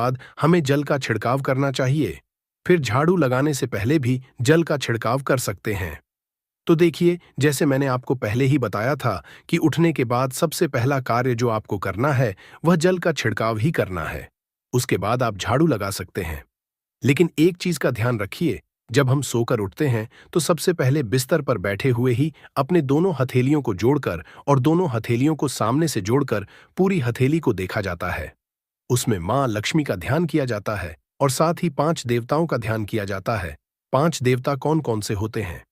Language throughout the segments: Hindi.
बाद हमें जल का छिड़काव करना चाहिए। फिर झाड़ू लगाने से पहले भी जल का छिड़काव कर सकते हैं। तो देखिए, जैसे मैंने आपको पहले ही बताया था कि उठने के बाद सबसे पहला कार्य जो आपको करना है वह जल का छिड़काव ही करना है। उसके बाद आप झाड़ू लगा सकते हैं। लेकिन एक चीज का ध्यान रखिए, जब हम सोकर उठते हैं तो सबसे पहले बिस्तर पर बैठे हुए ही अपने दोनों हथेलियों को जोड़कर और दोनों हथेलियों को सामने से जोड़कर पूरी हथेली को देखा जाता है। उसमें मां लक्ष्मी का ध्यान किया जाता है और साथ ही 5 देवताओं का ध्यान किया जाता है। 5 देवता कौन कौन से होते हैं?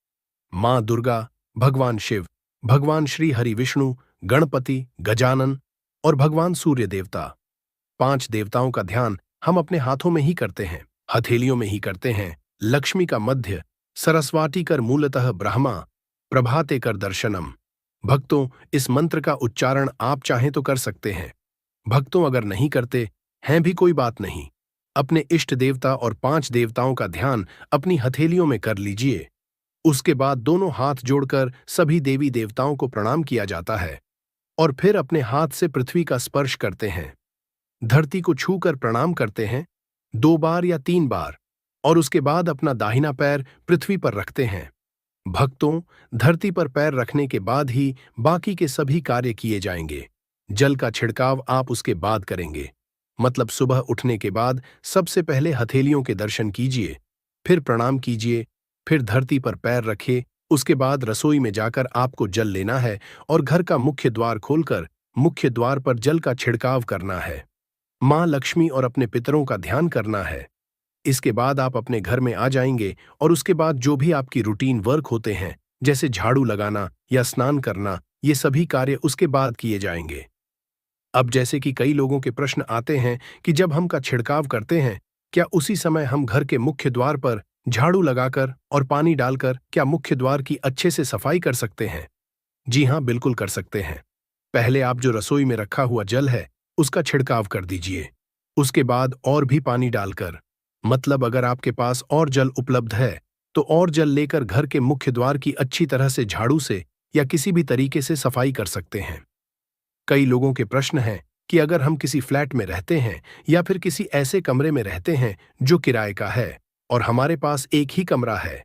मां दुर्गा, भगवान शिव, भगवान श्री हरि विष्णु, गणपति, गजानन और भगवान सूर्य देवता। 5 देवताओं का ध्यान हम अपने हाथों में ही करते हैं, हथेलियों में ही करते हैं। लक्ष्मी का मध्य, सरस्वती कर मूलतः ब्रह्मा, प्रभाते कर दर्शनम। भक्तों, इस मंत्र का उच्चारण आप चाहें तो कर सकते हैं। भक्तों, अगर नहीं करते हैं भी कोई बात नहीं। अपने इष्ट देवता और 5 देवताओं का ध्यान अपनी हथेलियों में कर लीजिए। उसके बाद दोनों हाथ जोड़कर सभी देवी देवताओं को प्रणाम किया जाता है और फिर अपने हाथ से पृथ्वी का स्पर्श करते हैं। धरती को छूकर प्रणाम करते हैं 2 बार या 3 बार और उसके बाद अपना दाहिना पैर पृथ्वी पर रखते हैं। भक्तों, धरती पर पैर रखने के बाद ही बाकी के सभी कार्य किए जाएंगे। जल का छिड़काव आप उसके बाद करेंगे। मतलब सुबह उठने के बाद सबसे पहले हथेलियों के दर्शन कीजिए, फिर प्रणाम कीजिए, फिर धरती पर पैर रखिए। उसके बाद रसोई में जाकर आपको जल लेना है और घर का मुख्य द्वार खोलकर मुख्य द्वार पर जल का छिड़काव करना है। मां लक्ष्मी और अपने पितरों का ध्यान करना है। इसके बाद आप अपने घर में आ जाएंगे और उसके बाद जो भी आपकी रूटीन वर्क होते हैं, जैसे झाड़ू लगाना या स्नान करना, ये सभी कार्य उसके बाद किए जाएंगे। अब जैसे कि कई लोगों के प्रश्न आते हैं कि जब हम का छिड़काव करते हैं, क्या उसी समय हम घर के मुख्य द्वार पर झाड़ू लगाकर और पानी डालकर क्या मुख्य द्वार की अच्छे से सफाई कर सकते हैं? जी हाँ, बिल्कुल कर सकते हैं। पहले आप जो रसोई में रखा हुआ जल है, उसका छिड़काव कर दीजिए। उसके बाद और भी पानी डालकर, मतलब अगर आपके पास और जल उपलब्ध है, तो और जल लेकर घर के मुख्य द्वार की अच्छी तरह से झाड़ू से या किसी भी तरीके से सफाई कर सकते हैं। कई लोगों के प्रश्न हैं कि अगर हम किसी फ्लैट में रहते हैं या फिर किसी ऐसे कमरे में रहते हैं जो किराए का है और हमारे पास एक ही कमरा है,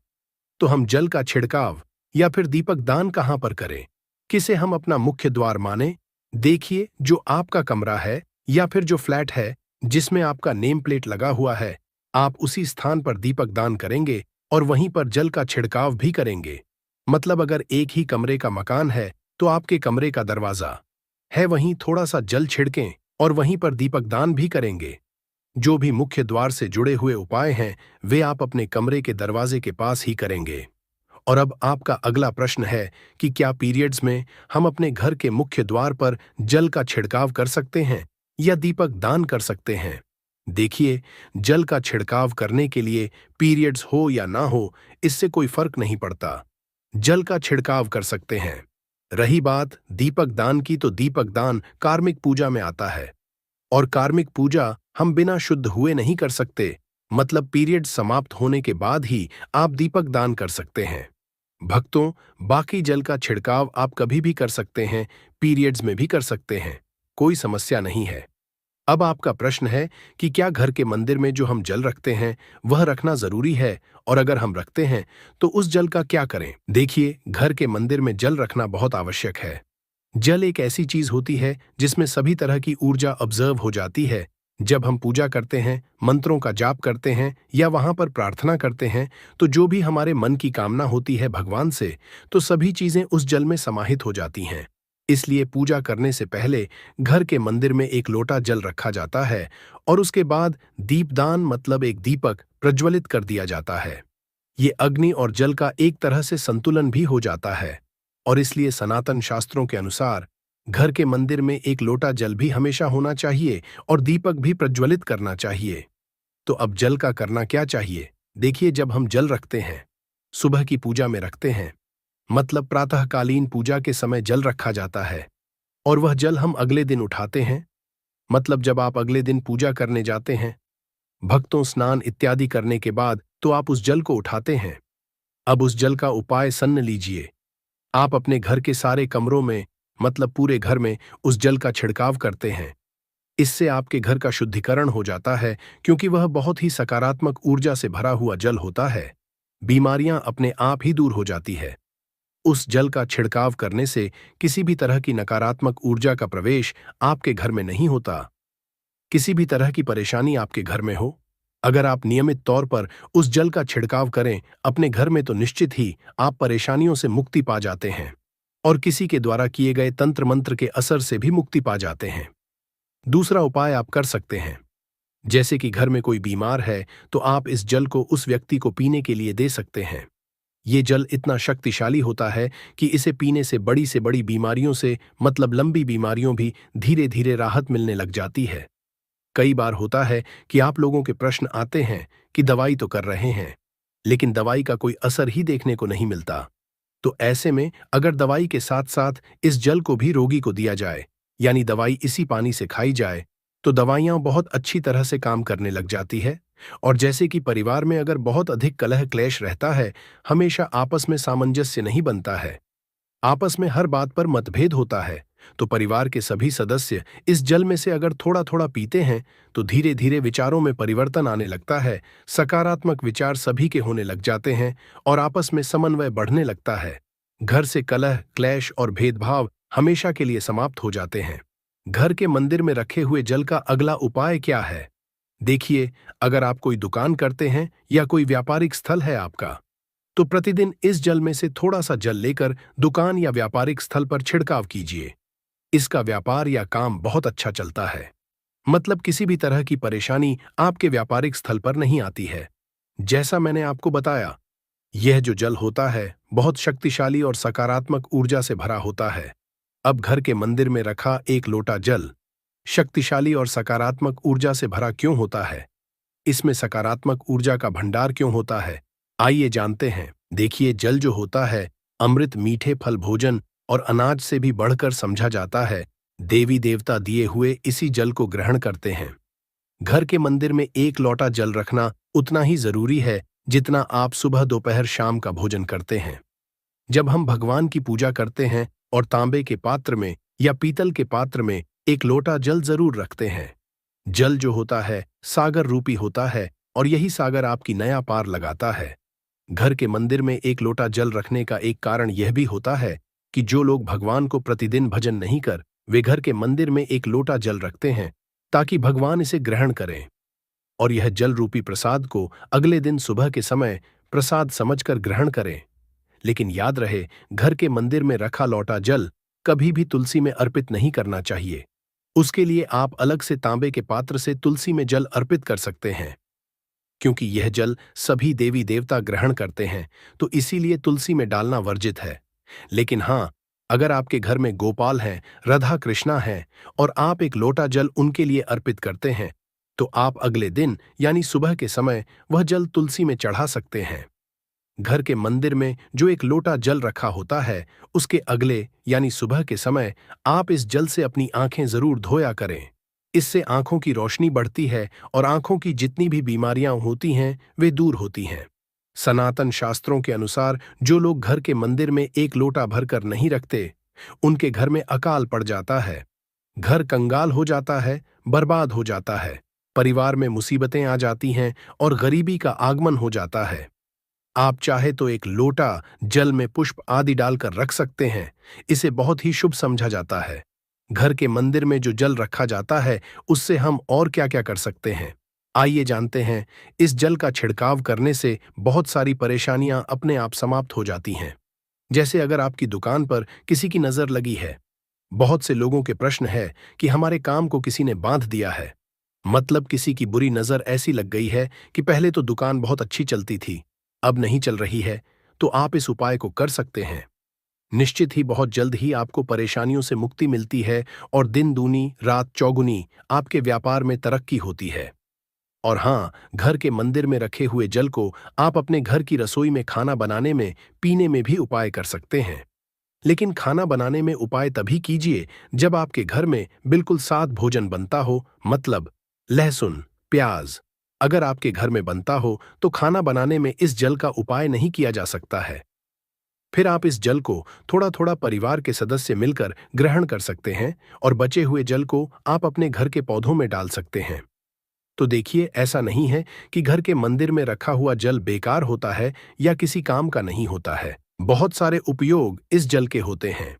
तो हम जल का छिड़काव या फिर दीपक दान कहां पर करें? किसे हम अपना मुख्य द्वार माने? देखिए, जो आपका कमरा है या फिर जो फ्लैट है जिसमें आपका नेम प्लेट लगा हुआ है, आप उसी स्थान पर दीपक दान करेंगे और वहीं पर जल का छिड़काव भी करेंगे। मतलब अगर एक ही कमरे का मकान है तो आपके कमरे का दरवाजा है वहीं थोड़ा सा जल छिड़कें और वहीं पर दीपक दान भी करेंगे। जो भी मुख्य द्वार से जुड़े हुए उपाय हैं वे आप अपने कमरे के दरवाजे के पास ही करेंगे। और अब आपका अगला प्रश्न है कि क्या पीरियड्स में हम अपने घर के मुख्य द्वार पर जल का छिड़काव कर सकते हैं या दीपक दान कर सकते हैं? देखिए, जल का छिड़काव करने के लिए पीरियड्स हो या ना हो, इससे कोई फर्क नहीं पड़ता। जल का छिड़काव कर सकते हैं। रही बात दीपक दान की, तो दीपक दान कार्मिक पूजा में आता है और कार्मिक पूजा हम बिना शुद्ध हुए नहीं कर सकते। मतलब पीरियड समाप्त होने के बाद ही आप दीपक दान कर सकते हैं। भक्तों, बाकी जल का छिड़काव आप कभी भी कर सकते हैं, पीरियड्स में भी कर सकते हैं, कोई समस्या नहीं है। अब आपका प्रश्न है कि क्या घर के मंदिर में जो हम जल रखते हैं वह रखना जरूरी है, और अगर हम रखते हैं तो उस जल का क्या करें? देखिए, घर के मंदिर में जल रखना बहुत आवश्यक है। जल एक ऐसी चीज होती है जिसमें सभी तरह की ऊर्जा ऑब्जर्व हो जाती है। जब हम पूजा करते हैं, मंत्रों का जाप करते हैं या वहां पर प्रार्थना करते हैं, तो जो भी हमारे मन की कामना होती है भगवान से, तो सभी चीजें उस जल में समाहित हो जाती हैं। इसलिए पूजा करने से पहले घर के मंदिर में एक लोटा जल रखा जाता है और उसके बाद दीपदान मतलब एक दीपक प्रज्वलित कर दिया जाता है। ये अग्नि और जल का एक तरह से संतुलन भी हो जाता है और इसलिए सनातन शास्त्रों के अनुसार घर के मंदिर में एक लोटा जल भी हमेशा होना चाहिए और दीपक भी प्रज्वलित करना चाहिए। तो अब जल का करना क्या चाहिए? देखिए, जब हम जल रखते हैं, सुबह की पूजा में रखते हैं, मतलब प्रातःकालीन पूजा के समय जल रखा जाता है और वह जल हम अगले दिन उठाते हैं। मतलब जब आप अगले दिन पूजा करने जाते हैं, भक्तों स्नान इत्यादि करने के बाद तो आप उस जल को उठाते हैं। अब उस जल का उपाय सन्न लीजिए। आप अपने घर के सारे कमरों में, मतलब पूरे घर में उस जल का छिड़काव करते हैं। इससे आपके घर का शुद्धिकरण हो जाता है क्योंकि वह बहुत ही सकारात्मक ऊर्जा से भरा हुआ जल होता है। बीमारियां अपने आप ही दूर हो जाती है। उस जल का छिड़काव करने से किसी भी तरह की नकारात्मक ऊर्जा का प्रवेश आपके घर में नहीं होता। किसी भी तरह की परेशानी आपके घर में हो, अगर आप नियमित तौर पर उस जल का छिड़काव करें अपने घर में तो निश्चित ही आप परेशानियों से मुक्ति पा जाते हैं और किसी के द्वारा किए गए तंत्र मंत्र के असर से भी मुक्ति पा जाते हैं। दूसरा उपाय आप कर सकते हैं, जैसे कि घर में कोई बीमार है तो आप इस जल को उस व्यक्ति को पीने के लिए दे सकते हैं। ये जल इतना शक्तिशाली होता है कि इसे पीने से बड़ी बीमारियों से मतलब लंबी बीमारियों भी धीरे धीरे राहत मिलने लग जाती है। कई बार होता है कि आप लोगों के प्रश्न आते हैं कि दवाई तो कर रहे हैं, लेकिन दवाई का कोई असर ही देखने को नहीं मिलता। तो ऐसे में अगर दवाई के साथ साथ इस जल को भी रोगी को दिया जाए, यानी दवाई इसी पानी से खाई जाए, तो दवाइयां बहुत अच्छी तरह से काम करने लग जाती है। और जैसे कि परिवार में अगर बहुत अधिक कलह क्लेश रहता है, हमेशा आपस में सामंजस्य नहीं बनता है, आपस में हर बात पर मतभेद होता है, तो परिवार के सभी सदस्य इस जल में से अगर थोड़ा थोड़ा पीते हैं तो धीरे धीरे विचारों में परिवर्तन आने लगता है, सकारात्मक विचार सभी के होने लग जाते हैं और आपस में समन्वय बढ़ने लगता है। घर से कलह क्लेश और भेदभाव हमेशा के लिए समाप्त हो जाते हैं। घर के मंदिर में रखे हुए जल का अगला उपाय क्या है? देखिए, अगर आप कोई दुकान करते हैं या कोई व्यापारिक स्थल है आपका, तो प्रतिदिन इस जल में से थोड़ा सा जल लेकर दुकान या व्यापारिक स्थल पर छिड़काव कीजिए। इसका व्यापार या काम बहुत अच्छा चलता है, मतलब किसी भी तरह की परेशानी आपके व्यापारिक स्थल पर नहीं आती है। जैसा मैंने आपको बताया, यह जो जल होता है बहुत शक्तिशाली और सकारात्मक ऊर्जा से भरा होता है। अब घर के मंदिर में रखा एक लोटा जल शक्तिशाली और सकारात्मक ऊर्जा से भरा क्यों होता है? इसमें सकारात्मक ऊर्जा का भंडार क्यों होता है? आइए जानते हैं। देखिए, जल जो होता है अमृत, मीठे फल, भोजन और अनाज से भी बढ़कर समझा जाता है। देवी देवता दिए हुए इसी जल को ग्रहण करते हैं। घर के मंदिर में एक लोटा जल रखना उतना ही जरूरी है जितना आप सुबह दोपहर शाम का भोजन करते हैं। जब हम भगवान की पूजा करते हैं और तांबे के पात्र में या पीतल के पात्र में एक लोटा जल जरूर रखते हैं। जल जो होता है सागर रूपी होता है और यही सागर आपकी नया पार लगाता है। घर के मंदिर में एक लोटा जल रखने का एक कारण यह भी होता है कि जो लोग भगवान को प्रतिदिन भजन नहीं कर, वे घर के मंदिर में एक लोटा जल रखते हैं ताकि भगवान इसे ग्रहण करें और यह जल रूपी प्रसाद को अगले दिन सुबह के समय प्रसाद समझकर ग्रहण करें। लेकिन याद रहे, घर के मंदिर में रखा लौटा जल कभी भी तुलसी में अर्पित नहीं करना चाहिए। उसके लिए आप अलग से तांबे के पात्र से तुलसी में जल अर्पित कर सकते हैं, क्योंकि यह जल सभी देवी देवता ग्रहण करते हैं, तो इसीलिए तुलसी में डालना वर्जित है। लेकिन हाँ, अगर आपके घर में गोपाल हैं, राधा कृष्णा हैं और आप एक लोटा जल उनके लिए अर्पित करते हैं, तो आप अगले दिन यानी सुबह के समय वह जल तुलसी में चढ़ा सकते हैं। घर के मंदिर में जो एक लोटा जल रखा होता है, उसके अगले यानी सुबह के समय आप इस जल से अपनी आंखें जरूर धोया करें। इससे आंखों की रोशनी बढ़ती है और आंखों की जितनी भी बीमारियां होती हैं वे दूर होती हैं। सनातन शास्त्रों के अनुसार जो लोग घर के मंदिर में एक लोटा भरकर नहीं रखते, उनके घर में अकाल पड़ जाता है, घर कंगाल हो जाता है, बर्बाद हो जाता है, परिवार में मुसीबतें आ जाती हैं और गरीबी का आगमन हो जाता है। आप चाहे तो एक लोटा जल में पुष्प आदि डालकर रख सकते हैं, इसे बहुत ही शुभ समझा जाता है। घर के मंदिर में जो जल रखा जाता है उससे हम और क्या क्या कर सकते हैं, आइए जानते हैं। इस जल का छिड़काव करने से बहुत सारी परेशानियां अपने आप समाप्त हो जाती हैं। जैसे अगर आपकी दुकान पर किसी की नजर लगी है, बहुत से लोगों के प्रश्न है कि हमारे काम को किसी ने बांध दिया है, मतलब किसी की बुरी नजर ऐसी लग गई है कि पहले तो दुकान बहुत अच्छी चलती थी, अब नहीं चल रही है, तो आप इस उपाय को कर सकते हैं। निश्चित ही बहुत जल्द ही आपको परेशानियों से मुक्ति मिलती है और दिन दूनी रात चौगुनी आपके व्यापार में तरक्की होती है। और हाँ, घर के मंदिर में रखे हुए जल को आप अपने घर की रसोई में खाना बनाने में पीने में भी उपाय कर सकते हैं। लेकिन खाना बनाने में उपाय तभी कीजिए जब आपके घर में बिल्कुल साद भोजन बनता हो, मतलब लहसुन प्याज अगर आपके घर में बनता हो तो खाना बनाने में इस जल का उपाय नहीं किया जा सकता है। फिर आप इस जल को थोड़ा थोड़ा परिवार के सदस्य मिलकर ग्रहण कर सकते हैं और बचे हुए जल को आप अपने घर के पौधों में डाल सकते हैं। तो देखिए, ऐसा नहीं है कि घर के मंदिर में रखा हुआ जल बेकार होता है या किसी काम का नहीं होता है। बहुत सारे उपयोग इस जल के होते हैं।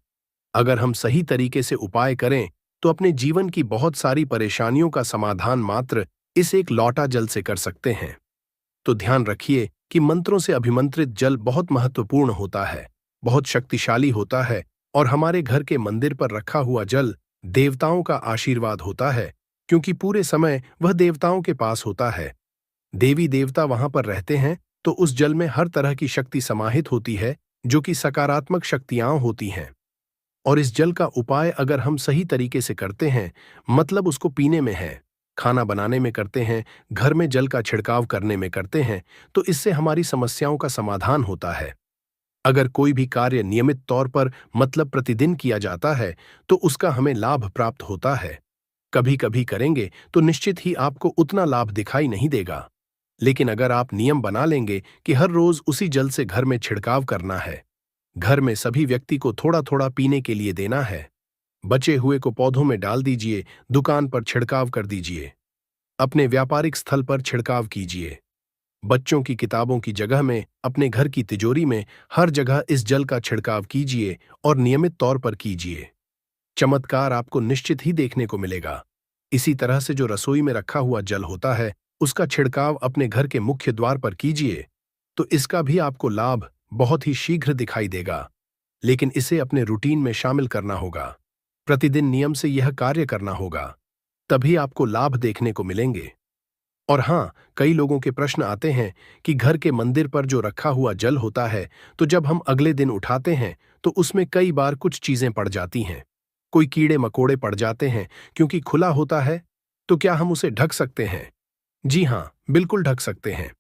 अगर हम सही तरीके से उपाय करें तो अपने जीवन की बहुत सारी परेशानियों का समाधान मात्र इस एक लौटा जल से कर सकते हैं। तो ध्यान रखिए कि मंत्रों से अभिमंत्रित जल बहुत महत्वपूर्ण होता है, बहुत शक्तिशाली होता है और हमारे घर के मंदिर पर रखा हुआ जल देवताओं का आशीर्वाद होता है, क्योंकि पूरे समय वह देवताओं के पास होता है। देवी देवता वहां पर रहते हैं, तो उस जल में हर तरह की शक्ति समाहित होती है, जो कि सकारात्मक शक्तियां होती हैं। और इस जल का उपाय अगर हम सही तरीके से करते हैं, मतलब उसको पीने में है, खाना बनाने में करते हैं, घर में जल का छिड़काव करने में करते हैं, तो इससे हमारी समस्याओं का समाधान होता है। अगर कोई भी कार्य नियमित तौर पर मतलब प्रतिदिन किया जाता है तो उसका हमें लाभ प्राप्त होता है। कभी कभी करेंगे तो निश्चित ही आपको उतना लाभ दिखाई नहीं देगा, लेकिन अगर आप नियम बना लेंगे कि हर रोज उसी जल से घर में छिड़काव करना है, घर में सभी व्यक्ति को थोड़ा थोड़ा पीने के लिए देना है, बचे हुए को पौधों में डाल दीजिए, दुकान पर छिड़काव कर दीजिए, अपने व्यापारिक स्थल पर छिड़काव कीजिए, बच्चों की किताबों की जगह में अपने घर की तिजोरी में हर जगह इस जल का छिड़काव कीजिए और नियमित तौर पर कीजिए। चमत्कार आपको निश्चित ही देखने को मिलेगा। इसी तरह से जो रसोई में रखा हुआ जल होता है, उसका छिड़काव अपने घर के मुख्य द्वार पर कीजिए, तो इसका भी आपको लाभ बहुत ही शीघ्र दिखाई देगा। लेकिन इसे अपने रूटीन में शामिल करना होगा, प्रतिदिन नियम से यह कार्य करना होगा, तभी आपको लाभ देखने को मिलेंगे। और हाँ, कई लोगों के प्रश्न आते हैं कि घर के मंदिर पर जो रखा हुआ जल होता है, तो जब हम अगले दिन उठाते हैं तो उसमें कई बार कुछ चीजें पड़ जाती हैं, कोई कीड़े मकोड़े पड़ जाते हैं क्योंकि खुला होता है। तो क्या हम उसे ढक सकते हैं? जी हाँ, बिल्कुल ढक सकते हैं।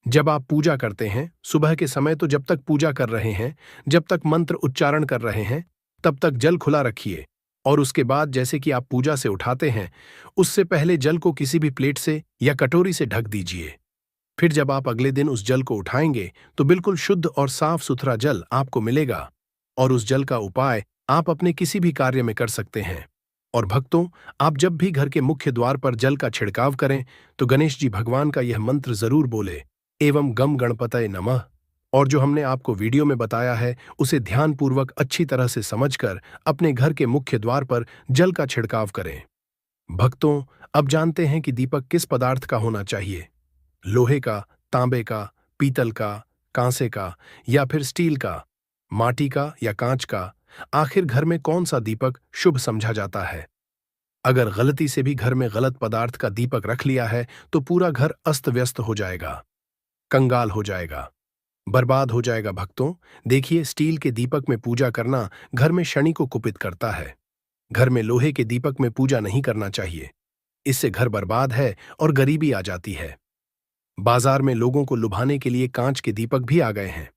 जब आप पूजा करते हैं सुबह के समय, तो जब तक पूजा कर रहे हैं, जब तक मंत्र उच्चारण कर रहे हैं, तब तक जल खुला रखिए। और उसके बाद जैसे कि आप पूजा से उठाते हैं, उससे पहले जल को किसी भी प्लेट से या कटोरी से ढक दीजिए। फिर जब आप अगले दिन उस जल को उठाएंगे तो बिल्कुल शुद्ध और साफ सुथरा जल आपको मिलेगा। और उस जल का उपाय आप अपने किसी भी कार्य में कर सकते हैं। और भक्तों, आप जब भी घर के मुख्य द्वार पर जल का छिड़काव करें तो गणेश जी भगवान का यह मंत्र जरूर बोले, एवं गम गणपतये नमः। और जो हमने आपको वीडियो में बताया है उसे ध्यानपूर्वक अच्छी तरह से समझकर अपने घर के मुख्य द्वार पर जल का छिड़काव करें। भक्तों, अब जानते हैं कि दीपक किस पदार्थ का होना चाहिए, लोहे का, तांबे का, पीतल का, कांसे का या फिर स्टील का, माटी का या कांच का। आखिर घर में कौन सा दीपक शुभ समझा जाता है? अगर गलती से भी घर में गलत पदार्थ का दीपक रख लिया है तो पूरा घर अस्त व्यस्त हो जाएगा, कंगाल हो जाएगा, बर्बाद हो जाएगा। भक्तों, देखिए, स्टील के दीपक में पूजा करना घर में शनि को कुपित करता है। घर में लोहे के दीपक में पूजा नहीं करना चाहिए, इससे घर बर्बाद है और गरीबी आ जाती है। बाजार में लोगों को लुभाने के लिए कांच के दीपक भी आ गए हैं।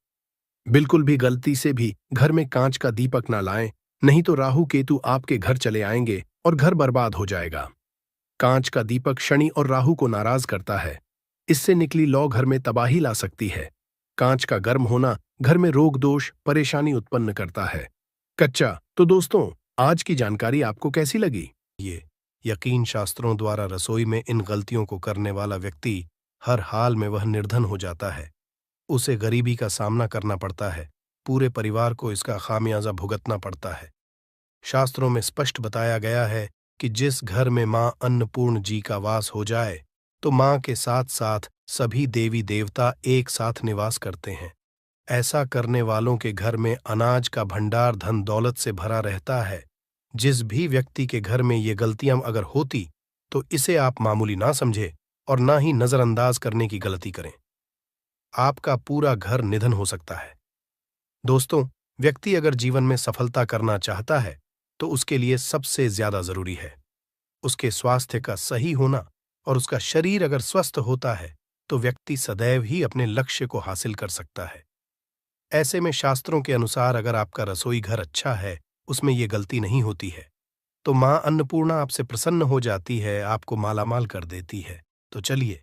बिल्कुल भी गलती से भी घर में कांच का दीपक ना लाएं, नहीं तो राहु केतु आपके घर चले आएंगे और घर बर्बाद हो जाएगा। कांच का दीपक शनि और राहु को नाराज करता है, इससे निकली लौ घर में तबाही ला सकती है। कांच का गर्म होना घर में रोग दोष परेशानी उत्पन्न करता है। कच्चा। तो दोस्तों, आज की जानकारी आपको कैसी लगी? ये यकीन शास्त्रों द्वारा रसोई में इन गलतियों को करने वाला व्यक्ति हर हाल में वह निर्धन हो जाता है, उसे गरीबी का सामना करना पड़ता है, पूरे परिवार को इसका खामियाजा भुगतना पड़ता है। शास्त्रों में स्पष्ट बताया गया है कि जिस घर में मां अन्नपूर्ण जी का वास हो जाए तो मां के साथ साथ सभी देवी देवता एक साथ निवास करते हैं। ऐसा करने वालों के घर में अनाज का भंडार धन दौलत से भरा रहता है। जिस भी व्यक्ति के घर में ये गलतियां अगर होती तो इसे आप मामूली ना समझे और ना ही नजरअंदाज करने की गलती करें। आपका पूरा घर निधन हो सकता है। दोस्तों, व्यक्ति अगर जीवन में सफलता करना चाहता है तो उसके लिए सबसे ज्यादा जरूरी है उसके स्वास्थ्य का सही होना, और उसका शरीर अगर स्वस्थ होता है तो व्यक्ति सदैव ही अपने लक्ष्य को हासिल कर सकता है। ऐसे में शास्त्रों के अनुसार अगर आपका रसोई घर अच्छा है, उसमें ये गलती नहीं होती है, तो मां अन्नपूर्णा आपसे प्रसन्न हो जाती है, आपको मालामाल कर देती है। तो चलिए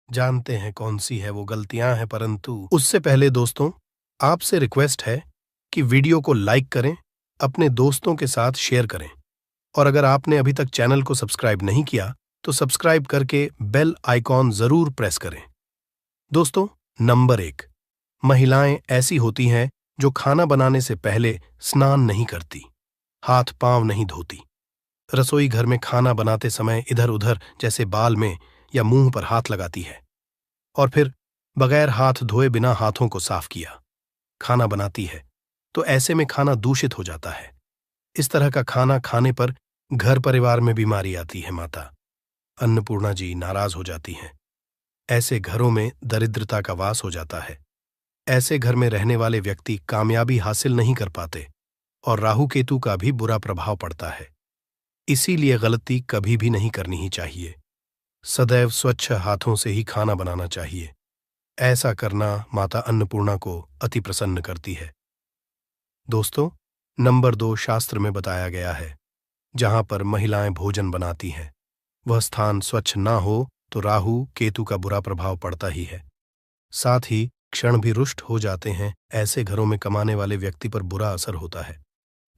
जानते हैं कौन सी है वो गलतियां हैं, परंतु उससे पहले दोस्तों, आपसे रिक्वेस्ट है कि वीडियो को लाइक करें, अपने दोस्तों के साथ शेयर करें और अगर आपने अभी तक चैनल को सब्सक्राइब नहीं किया तो सब्सक्राइब करके बेल आइकॉन जरूर प्रेस करें। दोस्तों, नंबर 1, महिलाएं ऐसी होती हैं जो खाना बनाने से पहले स्नान नहीं करती, हाथ पांव नहीं धोती, रसोई घर में खाना बनाते समय इधर उधर जैसे बाल में या मुंह पर हाथ लगाती है और फिर बगैर हाथ धोए बिना हाथों को साफ किया खाना बनाती है, तो ऐसे में खाना दूषित हो जाता है। इस तरह का खाना खाने पर घर परिवार में बीमारी आती है। माता अन्नपूर्णा जी नाराज हो जाती हैं। ऐसे घरों में दरिद्रता का वास हो जाता है। ऐसे घर में रहने वाले व्यक्ति कामयाबी हासिल नहीं कर पाते और राहु केतु का भी बुरा प्रभाव पड़ता है। इसीलिए गलती कभी भी नहीं करनी ही चाहिए। सदैव स्वच्छ हाथों से ही खाना बनाना चाहिए। ऐसा करना माता अन्नपूर्णा को अति प्रसन्न करती है। दोस्तों, नंबर 2 शास्त्र में बताया गया है, जहां पर महिलाएं भोजन बनाती हैं, वह स्थान स्वच्छ ना हो तो राहु केतु का बुरा प्रभाव पड़ता ही है। साथ ही क्षण भी रुष्ट हो जाते हैं। ऐसे घरों में कमाने वाले व्यक्ति पर बुरा असर होता है।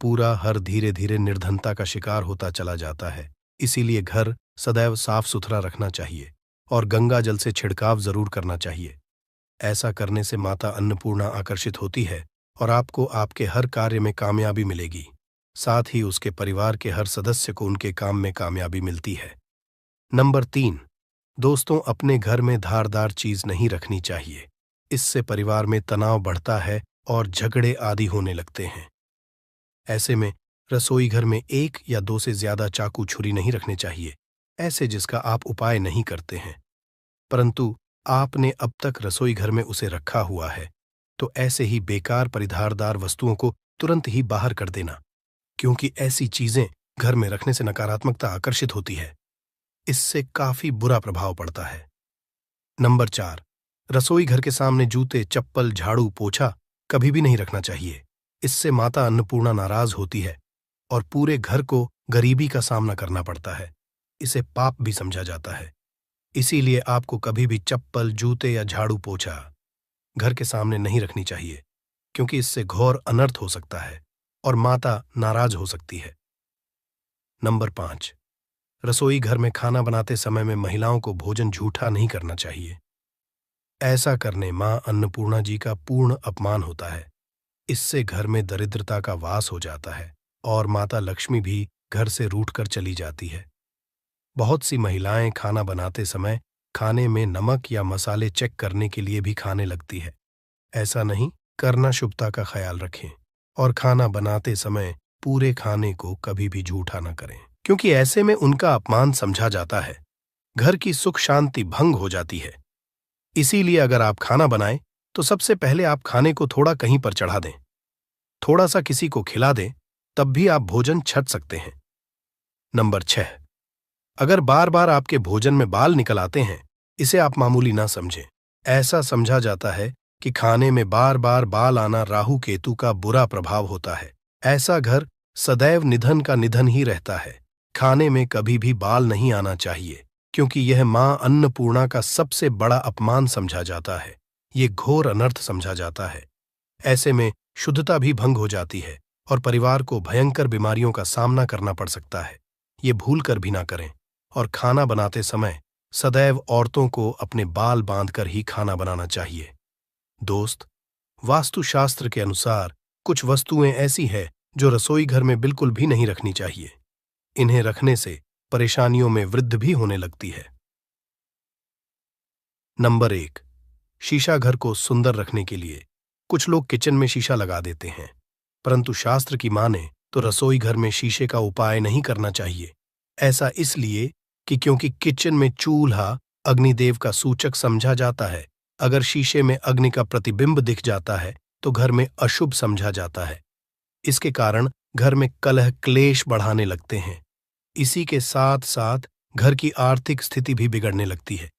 पूरा हर धीरे धीरे निर्धनता का शिकार होता चला जाता है। इसीलिए घर सदैव साफ सुथरा रखना चाहिए और गंगा जल से छिड़काव जरूर करना चाहिए। ऐसा करने से माता अन्नपूर्णा आकर्षित होती है और आपको आपके हर कार्य में कामयाबी मिलेगी। साथ ही उसके परिवार के हर सदस्य को उनके काम में कामयाबी मिलती है। नंबर 3, दोस्तों, अपने घर में धारदार चीज नहीं रखनी चाहिए। इससे परिवार में तनाव बढ़ता है और झगड़े आदि होने लगते हैं। ऐसे में रसोई घर में 1 या 2 से ज्यादा चाकू छुरी नहीं रखने चाहिए, ऐसे जिसका आप उपाय नहीं करते हैं, परंतु आपने अब तक रसोई घर में उसे रखा हुआ है, तो ऐसे ही बेकार परिधारदार वस्तुओं को तुरंत ही बाहर कर देना, क्योंकि ऐसी चीजें घर में रखने से नकारात्मकता आकर्षित होती है। इससे काफी बुरा प्रभाव पड़ता है। नंबर 4, रसोई घर के सामने जूते, चप्पल, झाड़ू, पोछा कभी भी नहीं रखना चाहिए। इससे माता अन्नपूर्णा नाराज होती है और पूरे घर को गरीबी का सामना करना पड़ता है। इसे पाप भी समझा जाता है। इसीलिए आपको कभी भी चप्पल, जूते या झाड़ू, पोछा घर के सामने नहीं रखनी चाहिए, क्योंकि इससे घोर अनर्थ हो सकता है और माता नाराज हो सकती है। नंबर 5, रसोई घर में खाना बनाते समय में महिलाओं को भोजन झूठा नहीं करना चाहिए। ऐसा करने मां अन्नपूर्णा जी का पूर्ण अपमान होता है। इससे घर में दरिद्रता का वास हो जाता है और माता लक्ष्मी भी घर से रूठकर चली जाती है। बहुत सी महिलाएं खाना बनाते समय खाने में नमक या मसाले चेक करने के लिए भी खाने लगती है। ऐसा नहीं करना, शुभता का ख्याल रखें और खाना बनाते समय पूरे खाने को कभी भी झूठा न करें, क्योंकि ऐसे में उनका अपमान समझा जाता है। घर की सुख शांति भंग हो जाती है। इसीलिए अगर आप खाना बनाएं तो सबसे पहले आप खाने को थोड़ा कहीं पर चढ़ा दें, थोड़ा सा किसी को खिला दें, तब भी आप भोजन छक सकते हैं। नंबर 6, अगर बार बार आपके भोजन में बाल निकल आते हैं, इसे आप मामूली ना समझें। ऐसा समझा जाता है कि खाने में बार बार बाल आना राहु केतु का बुरा प्रभाव होता है। ऐसा घर सदैव निधन का निधन ही रहता है। खाने में कभी भी बाल नहीं आना चाहिए, क्योंकि यह मां अन्नपूर्णा का सबसे बड़ा अपमान समझा जाता है। ये घोर अनर्थ समझा जाता है। ऐसे में शुद्धता भी भंग हो जाती है और परिवार को भयंकर बीमारियों का सामना करना पड़ सकता है। ये भूल कर भी ना करें और खाना बनाते समय सदैव औरतों को अपने बाल बांधकर ही खाना बनाना चाहिए। दोस्त, वास्तुशास्त्र के अनुसार कुछ वस्तुएं ऐसी हैं जो रसोई घर में बिल्कुल भी नहीं रखनी चाहिए। इन्हें रखने से परेशानियों में वृद्धि भी होने लगती है। नंबर 1, शीशा घर को सुंदर रखने के लिए कुछ लोग किचन में शीशा लगा देते हैं, परंतु शास्त्र की माने तो रसोई घर में शीशे का उपाय नहीं करना चाहिए। ऐसा इसलिए कि क्योंकि किचन में चूल्हा अग्निदेव का सूचक समझा जाता है। अगर शीशे में अग्नि का प्रतिबिंब दिख जाता है तो घर में अशुभ समझा जाता है। इसके कारण घर में कलह क्लेश बढ़ाने लगते हैं। इसी के साथ साथ घर की आर्थिक स्थिति भी बिगड़ने लगती है।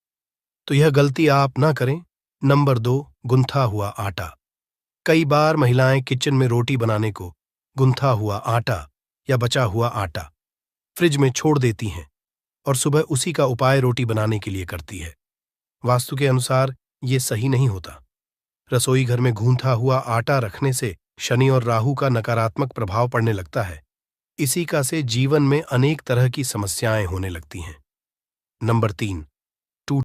तो यह गलती आप ना करें। नंबर 2, गुंथा हुआ आटा। कई बार महिलाएं किचन में रोटी बनाने को गुंथा हुआ आटा या बचा हुआ आटा फ्रिज में छोड़ देती हैं और सुबह उसी का उपाय रोटी बनाने के लिए करती है। वास्तु के अनुसार ये सही नहीं होता। रसोई घर में गूंथा हुआ आटा रखने से शनि और राहु का नकारात्मक प्रभाव पड़ने लगता है। इसी का से जीवन में अनेक तरह की समस्याएं होने लगती हैं। नंबर 3,